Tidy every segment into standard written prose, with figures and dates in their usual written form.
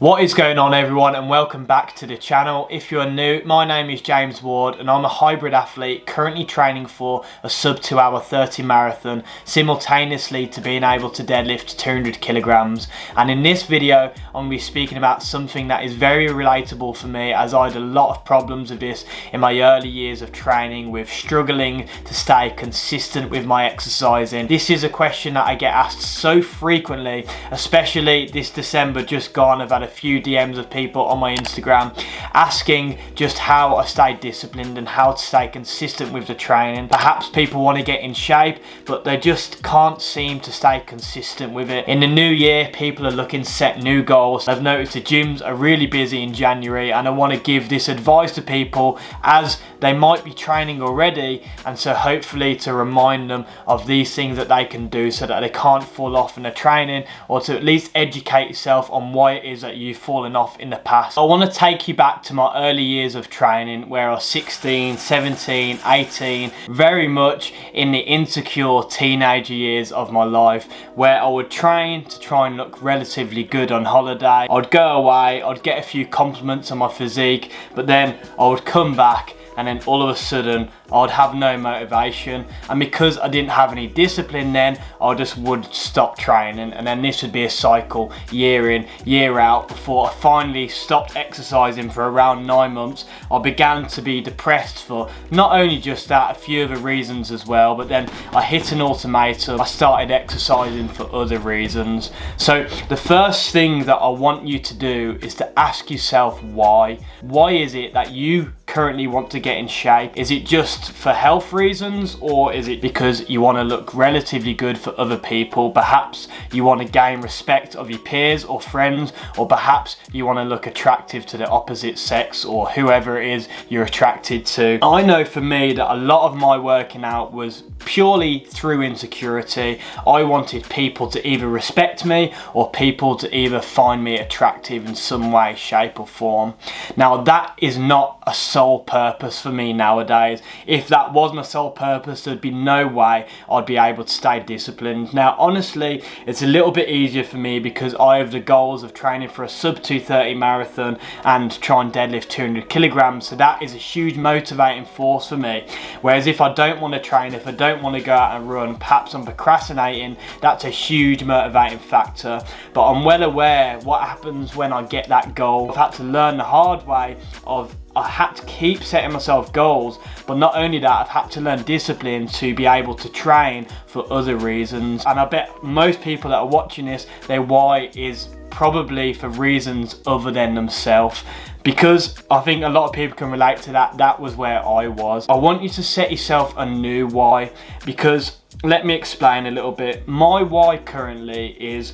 What is going on, everyone, and welcome back to the channel. If you are new, my name is James Ward and I'm a hybrid athlete currently training for a sub 2 hour 30 marathon simultaneously to being able to deadlift 200 kilograms. And in this video I'm going to be speaking about something that is very relatable for me, as I had a lot of problems with this in my early years of training, with struggling to stay consistent with my exercising. This is a question that I get asked so frequently, especially this December just gone. I've had a few DMs of people on my Instagram asking just how I stay disciplined and how to stay consistent with the training. Perhaps people want to get in shape but they just can't seem to stay consistent with it. In the new year, people are looking to set new goals. I've noticed the gyms are really busy in January, and I want to give this advice to people as they might be training already, and so hopefully to remind them of these things that they can do so that they can't fall off in the training, or to at least educate yourself on why it is that you've fallen off in the past. I want to take you back to my early years of training, where I was 16, 17, 18, very much in the insecure teenager years of my life, where I would train to try and look relatively good on holiday. I'd go away, I'd get a few compliments on my physique, but then I would come back and then all of a sudden I'd have no motivation, and because I didn't have any discipline then, I just would stop training, and then this would be a cycle year in, year out, before I finally stopped exercising for around 9 months. I began to be depressed for not only just that, a few other reasons as well, but then I hit an ultimatum. I started exercising for other reasons. So the first thing that I want you to do is to ask yourself why. Why is it that you currently want to get in shape? Is it just for health reasons, or is it because you want to look relatively good for other people? Perhaps you want to gain respect of your peers or friends, or perhaps you want to look attractive to the opposite sex or whoever it is you're attracted to. I know for me that a lot of my working out was purely through insecurity. I wanted people to either respect me or people to either find me attractive in some way, shape or form. Now that is not a sole purpose for me nowadays. If that was my sole purpose, there'd be no way I'd be able to stay disciplined. Now honestly, it's a little bit easier for me because I have the goals of training for a sub 230 marathon and try and deadlift 200 kilograms, so that is a huge motivating force for me. Whereas if I don't want to train, if I don't want to go out and run, perhaps I'm procrastinating, that's a huge motivating factor. But I'm well aware what happens when I get that goal. I've had to learn the hard way of I had to keep setting myself goals, but not only that, I've had to learn discipline to be able to train for other reasons. And I bet most people that are watching this, their why is probably for reasons other than themselves, because I think a lot of people can relate to that. That was where I was. I want you to set yourself a new why, because let me explain a little bit. My why currently is,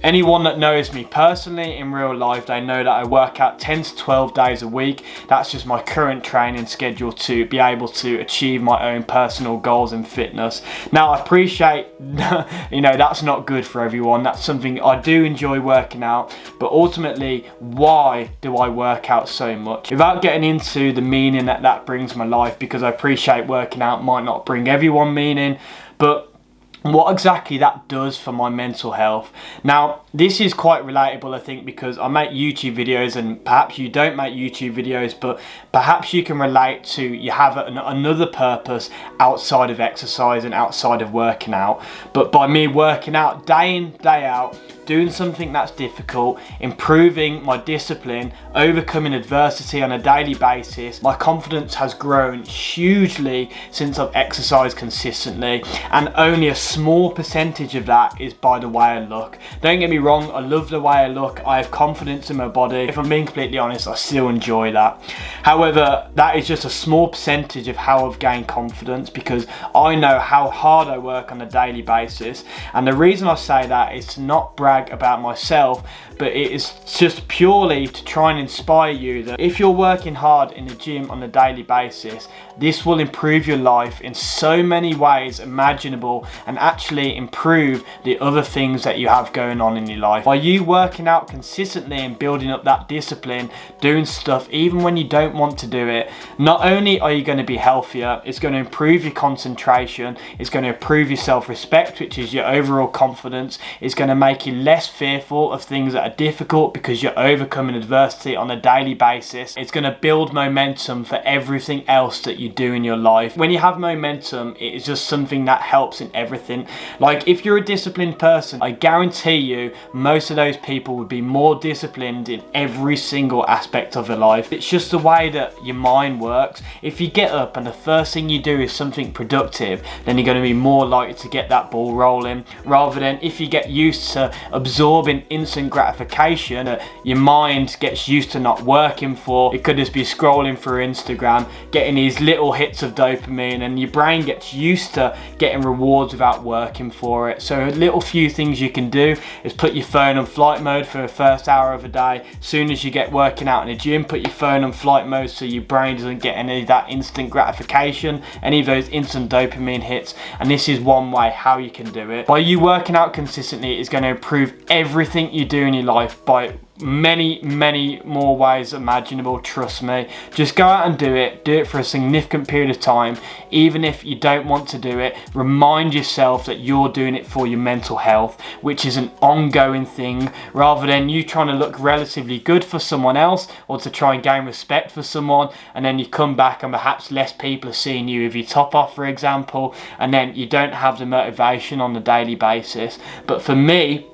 anyone that knows me personally in real life, they know that I work out 10 to 12 days a week. That's just my current training schedule to be able to achieve my own personal goals in fitness. Now I appreciate, that's not good for everyone. That's something I do enjoy working out, but ultimately, why do I work out so much? Without getting into the meaning that brings my life, because I appreciate working out might not bring everyone meaning, but what exactly that does for my mental health. Now this is quite relatable, I think, because I make YouTube videos, and perhaps you don't make YouTube videos, but perhaps you can relate to, you have another purpose outside of exercise and outside of working out. But by me working out day in, day out, doing something that's difficult, improving my discipline, overcoming adversity on a daily basis, my confidence has grown hugely since I've exercised consistently, and only a small percentage of that is by the way I look. Don't get me wrong, I love the way I look, I have confidence in my body. If I'm being completely honest, I still enjoy that. However, that is just a small percentage of how I've gained confidence, because I know how hard I work on a daily basis. And the reason I say that is to not brag about myself, but it is just purely to try and inspire you that if you're working hard in the gym on a daily basis, this will improve your life in so many ways imaginable, and actually improve the other things that you have going on in your life. By you working out consistently and building up that discipline, doing stuff even when you don't want to do it, not only are you going to be healthier, it's going to improve your concentration, it's going to improve your self-respect, which is your overall confidence, it's going to make you less fearful of things that that are difficult because you're overcoming adversity on a daily basis. It's going to build momentum for everything else that you do in your life. When you have momentum, it is just something that helps in everything. Like if you're a disciplined person, I guarantee you most of those people would be more disciplined in every single aspect of their life. It's just the way that your mind works. If you get up and the first thing you do is something productive, then you're going to be more likely to get that ball rolling, rather than if you get used to absorbing instant gratification, your mind gets used to not working for. It could just be scrolling through Instagram, getting these little hits of dopamine, and your brain gets used to getting rewards without working for it. So a little few things you can do is put your phone on flight mode for the first hour of the day. As soon as you get working out in the gym, put your phone on flight mode so your brain doesn't get any of that instant gratification, any of those instant dopamine hits. And this is one way how you can do it. By you working out consistently, it's going to improve everything you do in your life by many more ways imaginable. Trust me. Just go out and do it for a significant period of time. Even if you don't want to do it, remind yourself that you're doing it for your mental health, which is an ongoing thing, rather than you trying to look relatively good for someone else or to try and gain respect for someone, and then you come back and perhaps less people are seeing you with your top off, for example, and then you don't have the motivation on a daily basis. But for me,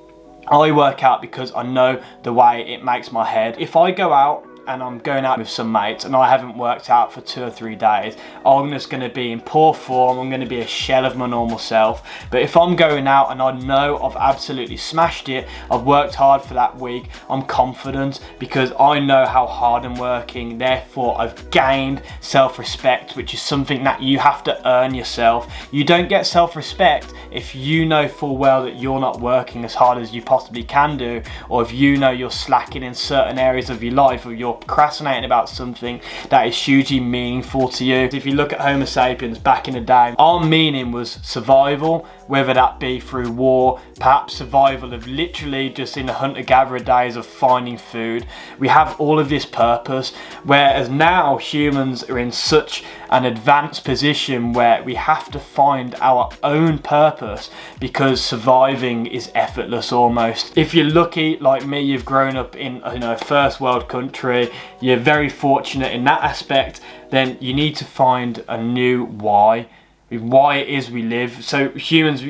I work out because I know the way it makes my head. If I go out and I'm going out with some mates and I haven't worked out for 2 or 3 days, I'm just going to be in poor form. I'm going to be a shell of my normal self. But if I'm going out and I know I've absolutely smashed it, I've worked hard for that week, I'm confident because I know how hard I'm working. Therefore, I've gained self-respect, which is something that you have to earn yourself. You don't get self-respect if you know full well that you're not working as hard as you possibly can do, or if you know you're slacking in certain areas of your life, or you're procrastinating about something that is hugely meaningful to you. If you look at Homo sapiens back in the day, our meaning was survival, whether that be through war, perhaps survival of literally just in the hunter-gatherer days of finding food. We have all of this purpose, whereas now humans are in such an advanced position where we have to find our own purpose because surviving is effortless almost. If you're lucky like me, you've grown up in a first world country, you're very fortunate in that aspect, then you need to find a new why it is we live. So humans,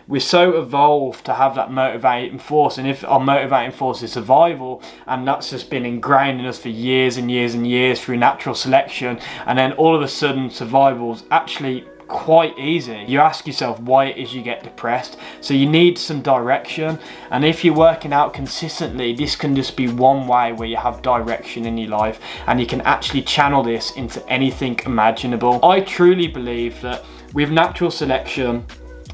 we're so evolved to have that motivating force, and if our motivating force is survival, and that's just been ingrained in us for years and years and years through natural selection, and then all of a sudden survival's actually quite easy, you ask yourself why it is you get depressed. So you need some direction, and if you're working out consistently, this can just be one way where you have direction in your life and you can actually channel this into anything imaginable. I truly believe that with natural selection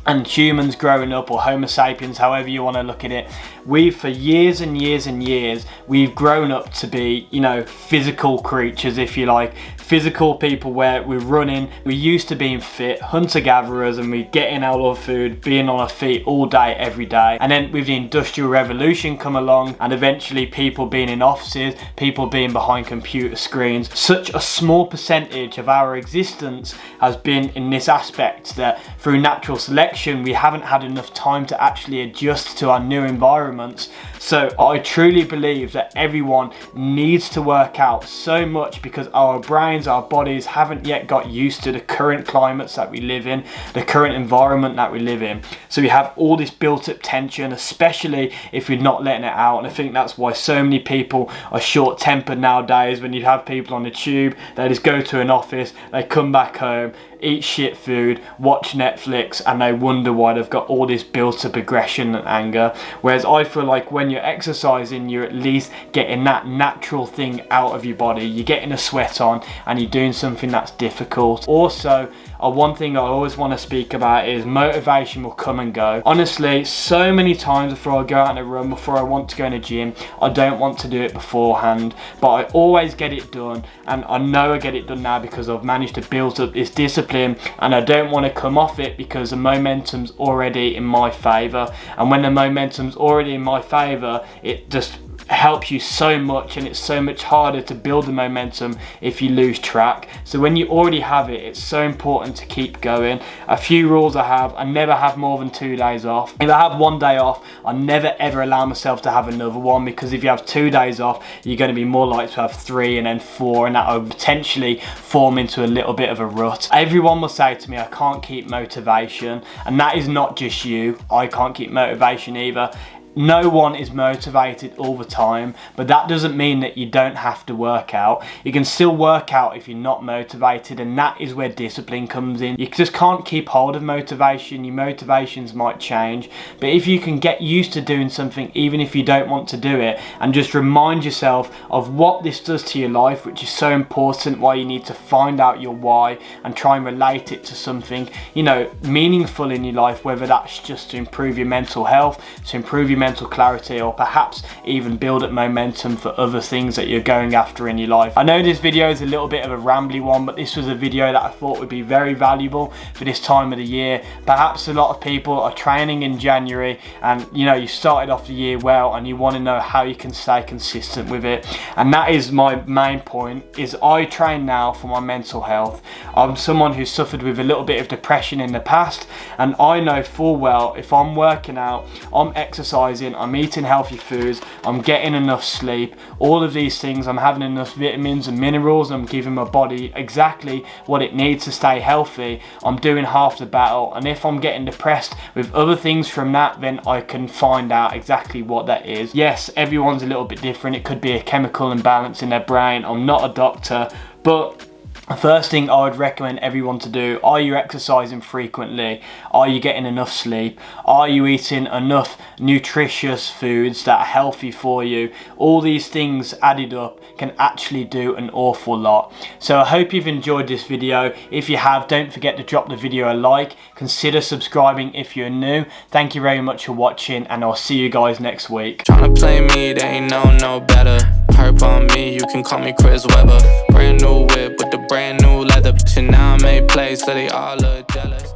and humans growing up, or Homo sapiens, however you want to look at it, we've for years and years and years, we've grown up to be, physical creatures, if you like. Physical people where we're running, we're used to being fit, hunter-gatherers, and we're getting out of food, being on our feet all day, every day. And then with the Industrial Revolution come along, and eventually people being in offices, people being behind computer screens, such a small percentage of our existence has been in this aspect that through natural selection, we haven't had enough time to actually adjust to our new environments. So I truly believe that everyone needs to work out so much because our brains, our bodies haven't yet got used to the current climates that we live in, the current environment that we live in. So we have all this built up tension, especially if we're not letting it out. And I think that's why so many people are short tempered nowadays. When you have people on the tube, they just go to an office, they come back home, eat shit food, watch Netflix, and they wonder why they've got all this built up aggression and anger. Whereas I feel like when you're exercising, you're at least getting that natural thing out of your body. You're getting a sweat on and you're doing something that's difficult. Also, one thing I always want to speak about is motivation will come and go. Honestly, so many times before I go out in a run, before I want to go in a gym, I don't want to do it beforehand, but I always get it done, and I know I get it done now because I've managed to build up this discipline, and I don't want to come off it because the momentum's already in my favour. And when the momentum's already in my favour, it just helps you so much, and it's so much harder to build the momentum if you lose track. So when you already have it, it's so important to keep going. A few rules I have: I never have more than 2 days off. If I have 1 day off, I never ever allow myself to have another one, because if you have 2 days off, you're going to be more likely to have 3 and then 4, and that will potentially form into a little bit of a rut. Everyone will say to me, I can't keep motivation, and that is not just you. I can't keep motivation either. No one is motivated all the time, but that doesn't mean that you don't have to work out. You can still work out if you're not motivated, and that is where discipline comes in. You just can't keep hold of motivation. Your motivations might change, but if you can get used to doing something even if you don't want to do it, and just remind yourself of what this does to your life, which is so important, why you need to find out your why and try and relate it to something, you know, meaningful in your life, whether that's just to improve your mental health, to improve your mental clarity, or perhaps even build up momentum for other things that you're going after in your life. I know this video is a little bit of a rambly one, but this was a video that I thought would be very valuable for this time of the year. Perhaps a lot of people are training in January, and you know, you started off the year well and you want to know how you can stay consistent with it. And that is my main point, is I train now for my mental health. I'm someone who suffered with a little bit of depression in the past, and I know full well if I'm working out, I'm exercising, I'm eating healthy foods, I'm getting enough sleep, all of these things, I'm having enough vitamins and minerals, I'm giving my body exactly what it needs to stay healthy, I'm doing half the battle. And if I'm getting depressed with other things from that, then I can find out exactly what that is. Yes, everyone's a little bit different. It could be a chemical imbalance in their brain. I'm not a doctor, but the first thing I would recommend everyone to do: are you exercising frequently? Are you getting enough sleep? Are you eating enough nutritious foods that are healthy for you? All these things added up can actually do an awful lot. So I hope you've enjoyed this video. If you have, don't forget to drop the video a like. Consider subscribing if you're new. Thank you very much for watching, and I'll see you guys next week. Tryna play me, they ain't no better. Perp on me, you can call me Chris Webber. Brand new whip with the brand new leather. And now I make plays, so they all look jealous.